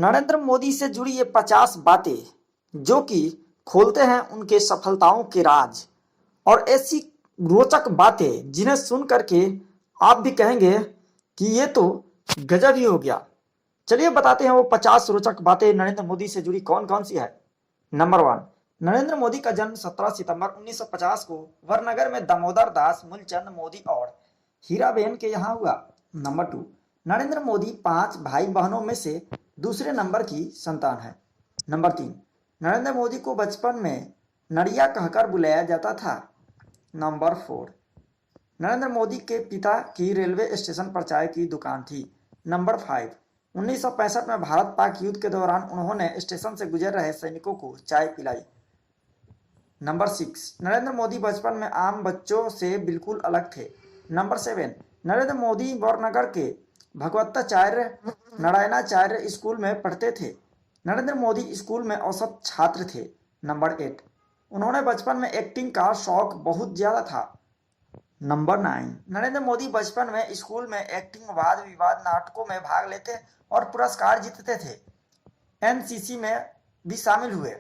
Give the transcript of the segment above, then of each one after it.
नरेंद्र मोदी से जुड़ी ये 50 बातें जो कि खोलते हैं उनके सफलताओं के राज और ऐसी रोचक बातें जिन्हें सुन करके आप भी कहेंगे कि ये तो गजब ही हो गया। चलिए बताते हैं वो 50 रोचक बातें नरेंद्र मोदी से जुड़ी कौन कौन सी है। नंबर 1, नरेंद्र मोदी का जन्म 17 सितंबर 1950 को वरनगर में दामोदर दास मूलचंद मोदी और हीराबेन के यहाँ हुआ। नंबर 2, नरेंद्र मोदी 5 भाई बहनों में से दूसरे नंबर की संतान है। नंबर 3, नरेंद्र मोदी को बचपन में नड़िया कहकर बुलाया जाता था। नंबर 4, नरेंद्र मोदी के पिता की रेलवे स्टेशन पर चाय की दुकान थी। नंबर 5, 1965 में भारत पाक युद्ध के दौरान उन्होंने स्टेशन से गुजर रहे सैनिकों को चाय पिलाई। नंबर 6, नरेंद्र मोदी बचपन में आम बच्चों से बिल्कुल अलग थे। नंबर 7, नरेंद्र मोदी वरनगर के भगवताचार्य नारायणाचार्य स्कूल में पढ़ते थे। नरेंद्र मोदी स्कूल में औसत छात्र थे। नंबर 8, उन्होंने बचपन में एक्टिंग का शौक बहुत ज्यादा था। नंबर 9, नरेंद्र मोदी बचपन में स्कूल में एक्टिंग वाद विवाद नाटकों में भाग लेते और पुरस्कार जीतते थे। एनसीसी में भी शामिल हुए।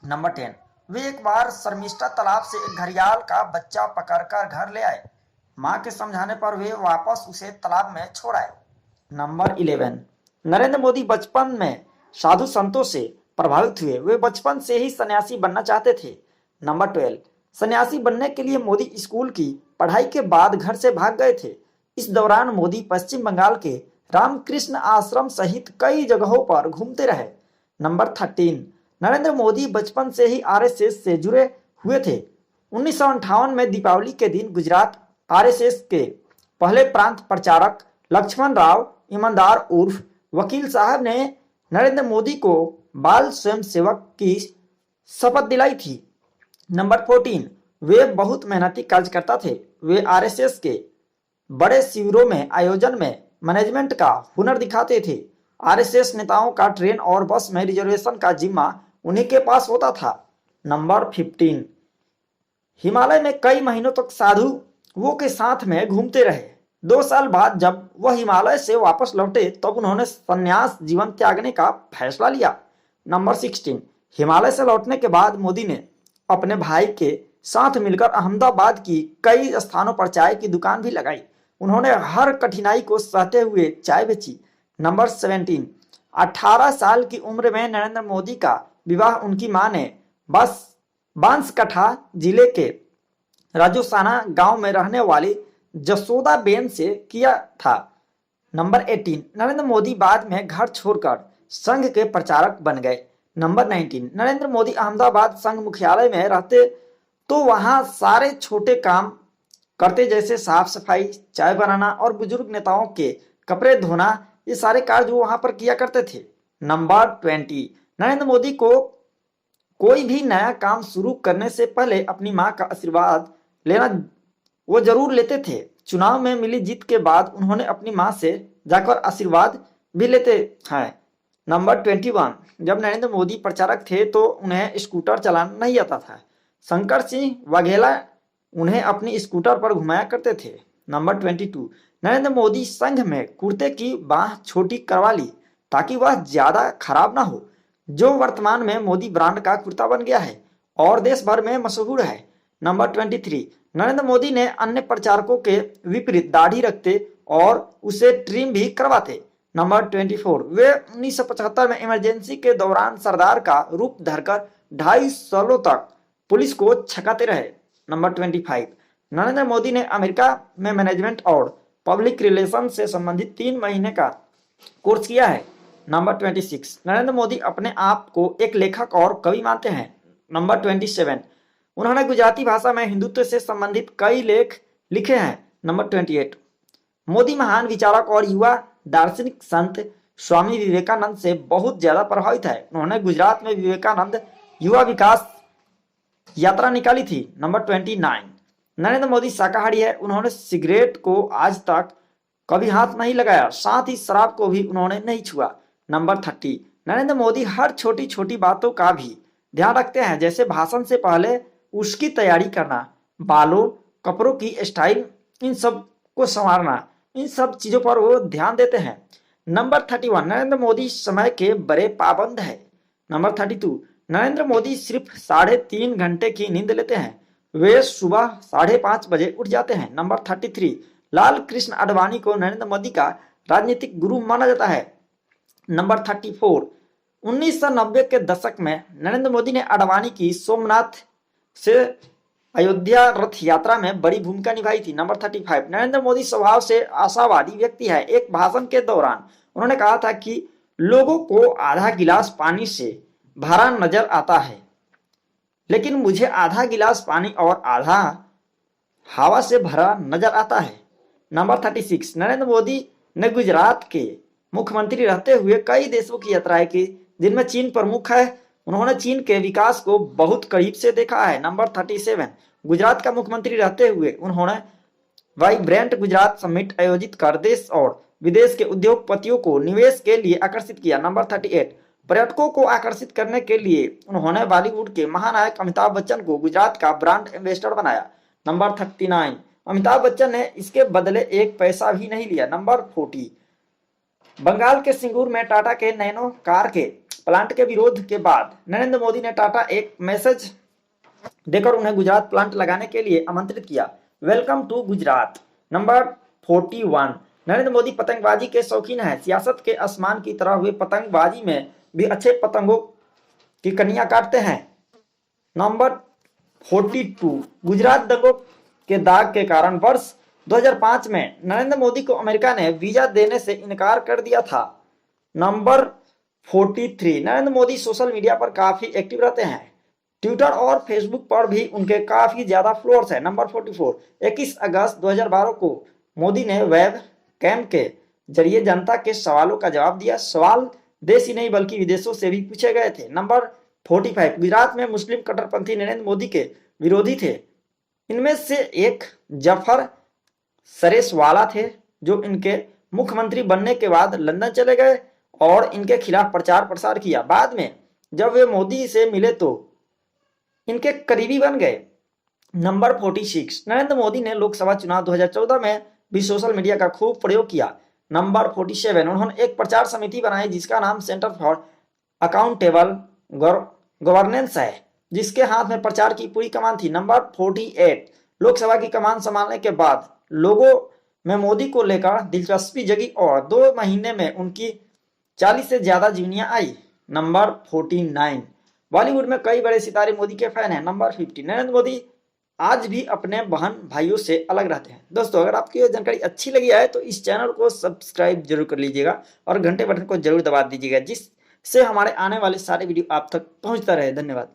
नंबर 10, वे एक बार शर्मिष्ठा तालाब से एक घड़ियाल का बच्चा पकड़कर घर ले आए। मां के समझाने पर वे वापस उसे तालाब में छोड़ आए। नंबर 11, नरेंद्र मोदी बचपन में साधु संतों से प्रभावित हुए। वे बचपन से ही सन्यासी बनना चाहते थे। नंबर 12, सन्यासी बनने के लिए मोदी स्कूल की पढ़ाई के बाद घर से भाग गए थे। इस दौरान मोदी पश्चिम बंगाल के रामकृष्ण आश्रम सहित कई जगहों पर घूमते रहे। नंबर 13, नरेंद्र मोदी बचपन से ही आरएसएस से जुड़े हुए थे। 1958 में दीपावली के दिन गुजरात आरएसएस के पहले प्रांत प्रचारक लक्ष्मण राव ईमानदार उर्फ वकील साहब ने नरेंद्र मोदी को बाल स्वयंसेवक की शपथ दिलाई थी। नंबर 14, वे बहुत मेहनती कार्यकर्ता थे। वे आरएसएस के बड़े शिविरों में आयोजन में मैनेजमेंट का हुनर दिखाते थे। आरएसएस नेताओं का ट्रेन और बस में रिजर्वेशन का जिम्मा उन्हीं के पास होता था। नंबर 15, हिमालय में कई महीनों तक साधुओं के साथ में घूमते रहे। 2 साल बाद जब वह हिमालय से वापस लौटे तब उन्होंने संन्यास जीवन त्यागने का फैसला लिया। नंबर 16, हिमालय से लौटने के बाद मोदी ने अपने भाई के साथ मिलकर अहमदाबाद की कई स्थानों पर चाय की दुकान भी लगाई। उन्होंने हर कठिनाई को सहते हुए चाय बेची। नंबर 17, 18 साल की उम्र में नरेंद्र मोदी का विवाह उनकी मां ने बांसकठा जिले के राजोसाना गांव में रहने वाली जसोदा बेन से किया था। नंबर 18, नरेंद्र मोदी बाद में घर छोड़कर संघ के प्रचारक बन गए। नंबर 19, नरेंद्र मोदी अहमदाबाद संघ मुख्यालय में रहते तो वहां सारे छोटे काम करते, जैसे साफ सफाई, चाय बनाना और बुजुर्ग नेताओं के कपड़े धोना। ये सारे कार्य वो वहां पर किया करते थे। नंबर 20, नरेंद्र मोदी को कोई भी नया काम शुरू करने से पहले अपनी मां का आशीर्वाद लेना वो जरूर लेते थे। चुनाव में मिली जीत के बाद उन्होंने अपनी मां से जाकर आशीर्वाद भी लेते हैं। नंबर 21, जब नरेंद्र मोदी प्रचारक थे तो उन्हें स्कूटर चलाना नहीं आता था। शंकर सिंह वाघेला उन्हें अपनी स्कूटर पर घुमाया करते थे। नंबर 22, नरेंद्र मोदी संघ में कुर्ते की बाह छोटी करवा ली ताकि वह ज्यादा खराब ना हो, जो वर्तमान में मोदी ब्रांड का कुर्ता बन गया है और देश भर में मशहूर है। नंबर 23, नरेंद्र मोदी ने अन्य प्रचारकों के विपरीत दाढ़ी रखते और उसे ट्रिम भी करवाते। नंबर 24, वे 1975 में इमरजेंसी के दौरान सरदार का रूप धरकर 2.5 सालों तक पुलिस को छकाते रहे। नंबर 25, नरेंद्र मोदी ने अमेरिका में मैनेजमेंट और पब्लिक रिलेशन से संबंधित 3 महीने का कोर्स किया है। नंबर 26, नरेंद्र मोदी अपने आप को एक लेखक और कवि मानते हैं। नंबर 27, उन्होंने गुजराती भाषा में हिंदुत्व से संबंधित कई लेख लिखे हैं। नंबर 28, मोदी महान विचारक और युवा दार्शनिक संत स्वामी विवेकानंद से बहुत ज्यादा प्रभावित है। उन्होंने गुजरात में विवेकानंद युवा विकास यात्रा निकाली थी। नंबर 29, नरेंद्र मोदी शाकाहारी है। उन्होंने सिगरेट को आज तक कभी हाथ नहीं लगाया, साथ ही शराब को भी उन्होंने नहीं छुआ। नंबर 30, नरेंद्र मोदी हर छोटी छोटी बातों का भी ध्यान रखते हैं, जैसे भाषण से पहले उसकी तैयारी करना, बालों कपड़ों की स्टाइल, इन सब को संवारना, इन सब चीजों पर वो ध्यान देते हैं। नंबर 31, नरेंद्र मोदी समय के बड़े पाबंद है। नंबर 32, नरेंद्र मोदी सिर्फ 3.5 घंटे की नींद लेते हैं, वे सुबह 5:30 बजे उठ जाते हैं। नंबर 33, लाल कृष्ण आडवाणी को नरेंद्र मोदी का राजनीतिक गुरु माना जाता है। नंबर 34, 1990 के दशक में नरेंद्र मोदी ने आडवाणी की सोमनाथ से अयोध्या रथ यात्रा में बड़ी भूमिका निभाई थी। नंबर 35, नरेंद्र मोदी स्वभाव से आशावादी व्यक्ति है। एक भाषण के दौरान उन्होंने कहा था कि लोगों को आधा गिलास पानी से भरा नजर आता है, लेकिन मुझे आधा गिलास पानी और आधा हवा से भरा नजर आता है। नंबर 36, नरेंद्र मोदी ने गुजरात के मुख्यमंत्री रहते हुए कई देशों की यात्राएं की, जिनमें चीन प्रमुख है। उन्होंने चीन के विकास को बहुत करीब से देखा है। नंबर 37, गुजरात का मुख्यमंत्री रहते हुए उन्होंने वाइब्रेंट गुजरात समिट आयोजित कर देश और विदेश के उद्योगपतियों को निवेश के लिए आकर्षित किया। नंबर 38, पर्यटकों को आकर्षित करने के लिए उन्होंने बॉलीवुड के महानायक अमिताभ बच्चन को गुजरात का ब्रांड एम्बेसडर बनाया। नंबर 39, अमिताभ बच्चन ने इसके बदले एक पैसा भी नहीं लिया। नंबर 40, बंगाल के सिंगूर में टाटा के नैनो कार के प्लांट के विरोध के बाद नरेंद्र मोदी ने टाटा एक मैसेज देकर उन्हें गुजरात प्लांट लगाने के लिए आमंत्रित किया। Welcome to Gujarat. Number 41, Narendra Modi पतंगबाजी के शौकीन है। सियासत के आसमान की तरह हुए पतंगबाजी में भी अच्छे पतंगों की कनियां काटते हैं। नंबर 42, गुजरात दंगों के दाग के कारण वर्ष 2005 में नरेंद्र मोदी को अमेरिका ने वीजा देने से इनकार कर दिया था। Number 43, Narendra Modi social media पर काफी एक्टिव रहते हैं। ट्विटर और फेसबुक पर भी उनके काफी ज्यादा फॉलोअर्स हैं। नंबर 44, 21 अगस्त 2012 को मोदी ने वेब कैम के जरिए जनता के सवालों का जवाब दिया। सवाल देश ही नहीं बल्कि विदेशों से भी पूछे गए थे। नंबर 45, गुजरात में मुस्लिम कट्टरपंथी नरेंद्र मोदी के विरोधी थे। इनमें से एक जफर सरेशवाला थे, जो इनके मुख्यमंत्री बनने के बाद लंदन चले गए और इनके खिलाफ प्रचार प्रसार किया। बाद में जब वे मोदी से मिले तो इनके करीबी बन गए। नंबर 46, नरेंद्र मोदी ने लोकसभा चुनाव 2014 में भी सोशल मीडिया का खूब प्रयोग किया। नंबर 47, उन्होंने एक प्रचार समिति बनाई जिसका नाम सेंटर फॉर अकाउंटेबल गवर्नेंस है, जिसके हाथ में प्रचार की पूरी कमान थी। नंबर 48, लोकसभा की कमान संभालने के बाद लोगों में मोदी को लेकर दिलचस्पी जगी और 2 महीने में उनकी 40 से ज्यादा जीवनियां आई। नंबर 49, बॉलीवुड में कई बड़े सितारे मोदी के फैन हैं। नंबर 50, नरेंद्र मोदी आज भी अपने बहन भाइयों से अलग रहते हैं। दोस्तों, अगर आपकी ये जानकारी अच्छी लगी है तो इस चैनल को सब्सक्राइब जरूर कर लीजिएगा और घंटे बटन को जरूर दबा दीजिएगा, जिससे हमारे आने वाले सारे वीडियो आप तक पहुंचता रहे। धन्यवाद।